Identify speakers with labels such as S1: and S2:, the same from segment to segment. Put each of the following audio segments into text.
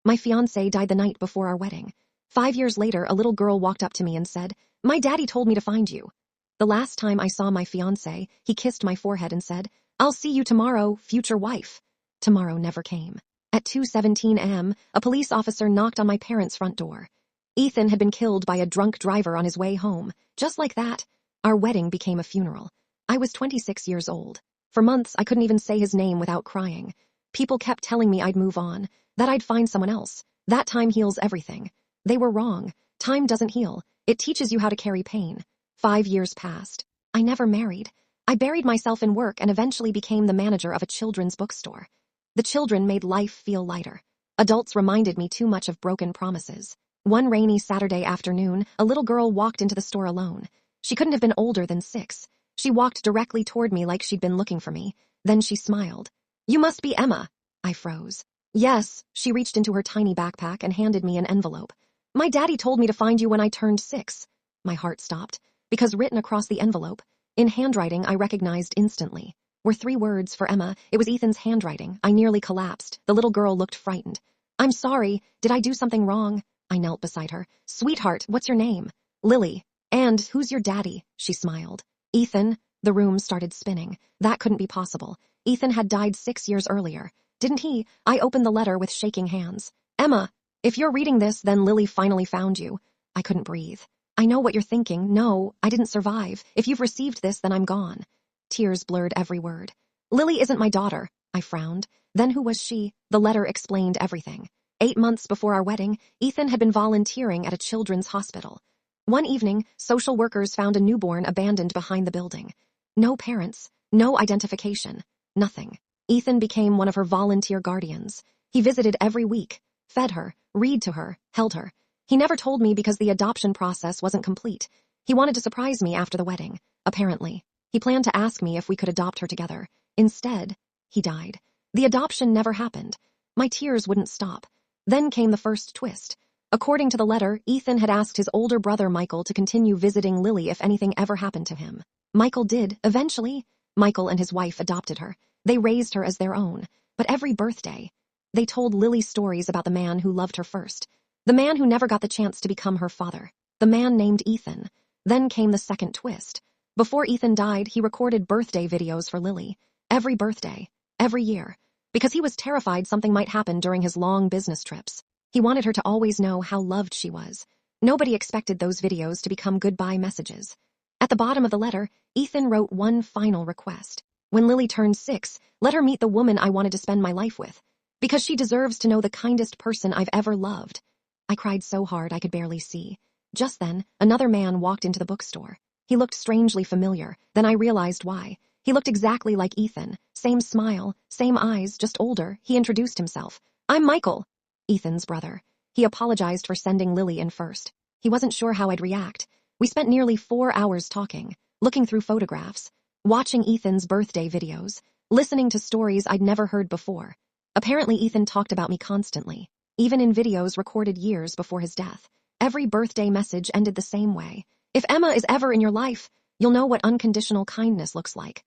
S1: My fiancé died the night before our wedding. 5 years later, a little girl walked up to me and said, "My daddy told me to find you." The last time I saw my fiancé, he kissed my forehead and said, "I'll see you tomorrow, future wife." Tomorrow never came. At 2:17 a.m., a police officer knocked on my parents' front door. Ethan had been killed by a drunk driver on his way home. Just like that, our wedding became a funeral. I was 26 years old. For months, I couldn't even say his name without crying. People kept telling me I'd move on, that I'd find someone else, that time heals everything. They were wrong. Time doesn't heal. It teaches you how to carry pain. 5 years passed. I never married. I buried myself in work and eventually became the manager of a children's bookstore. The children made life feel lighter. Adults reminded me too much of broken promises. One rainy Saturday afternoon, a little girl walked into the store alone. She couldn't have been older than 6. She walked directly toward me like she'd been looking for me. Then she smiled. "You must be Emma." I froze. "Yes." She reached into her tiny backpack and handed me an envelope. "My daddy told me to find you when I turned 6. My heart stopped, because written across the envelope, in handwriting I recognized instantly, were 3 words for Emma. It was Ethan's handwriting. I nearly collapsed. The little girl looked frightened. "I'm sorry. Did I do something wrong?" I knelt beside her. "Sweetheart, what's your name?" "Lily." "And who's your daddy?" She smiled. "Ethan." The room started spinning. That couldn't be possible. Ethan had died 6 years earlier. Didn't he? I opened the letter with shaking hands. "Emma, if you're reading this, then Lily finally found you." I couldn't breathe. "I know what you're thinking. No, I didn't survive. If you've received this, then I'm gone." Tears blurred every word. "Lily isn't my daughter." I frowned. Then who was she? The letter explained everything. 8 months before our wedding, Ethan had been volunteering at a children's hospital. One evening, social workers found a newborn abandoned behind the building. No parents, no identification, nothing. Ethan became one of her volunteer guardians. He visited every week, fed her, read to her, held her. He never told me because the adoption process wasn't complete. He wanted to surprise me after the wedding, apparently. He planned to ask me if we could adopt her together. Instead, he died. The adoption never happened. My tears wouldn't stop. Then came the first twist. According to the letter, Ethan had asked his older brother Michael to continue visiting Lily if anything ever happened to him. Michael did, eventually. Michael and his wife adopted her. They raised her as their own. But every birthday, they told Lily stories about the man who loved her first. The man who never got the chance to become her father. The man named Ethan. Then came the second twist. Before Ethan died, he recorded birthday videos for Lily. Every birthday. Every year. Because he was terrified something might happen during his long business trips. He wanted her to always know how loved she was. Nobody expected those videos to become goodbye messages. At the bottom of the letter, Ethan wrote one final request. "When Lily turns 6, let her meet the woman I wanted to spend my life with. Because she deserves to know the kindest person I've ever loved." I cried so hard I could barely see. Just then, another man walked into the bookstore. He looked strangely familiar. Then I realized why. He looked exactly like Ethan. Same smile, same eyes, just older. He introduced himself. "I'm Michael." Ethan's brother. He apologized for sending Lily in first. He wasn't sure how I'd react. We spent nearly 4 hours talking, looking through photographs, watching Ethan's birthday videos, listening to stories I'd never heard before. Apparently Ethan talked about me constantly, even in videos recorded years before his death. Every birthday message ended the same way. "If Emma is ever in your life, you'll know what unconditional kindness looks like."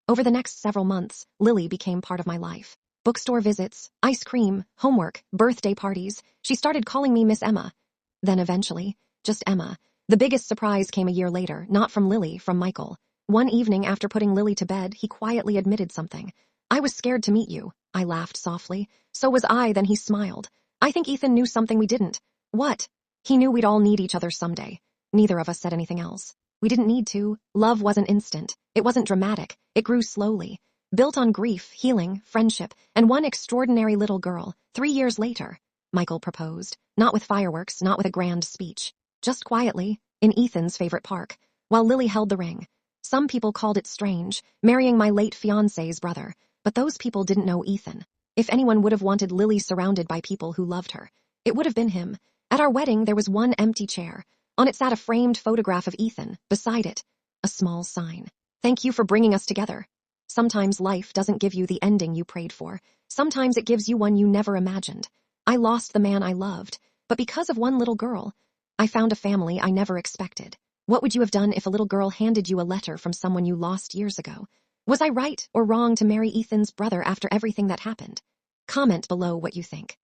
S1: Over the next several months, Lily became part of my life. Bookstore visits, ice cream, homework, birthday parties. She started calling me Miss Emma. Then eventually, just Emma. The biggest surprise came a year later, not from Lily, from Michael. One evening after putting Lily to bed, he quietly admitted something. "I was scared to meet you." I laughed softly. "So was I." Then he smiled. "I think Ethan knew something we didn't." "What?" "He knew we'd all need each other someday." Neither of us said anything else. We didn't need to. Love wasn't instant. It wasn't dramatic. It grew slowly. Built on grief, healing, friendship, and one extraordinary little girl. 3 years later, Michael proposed. Not with fireworks, not with a grand speech. Just quietly, in Ethan's favorite park, while Lily held the ring. Some people called it strange, marrying my late fiancé's brother, but those people didn't know Ethan. If anyone would have wanted Lily surrounded by people who loved her, it would have been him. At our wedding, there was one empty chair. On it sat a framed photograph of Ethan. Beside it, a small sign. "Thank you for bringing us together." Sometimes life doesn't give you the ending you prayed for. Sometimes it gives you one you never imagined. I lost the man I loved, but because of one little girl, I found a family I never expected. What would you have done if a little girl handed you a letter from someone you lost years ago? Was I right or wrong to marry Ethan's brother after everything that happened? Comment below what you think.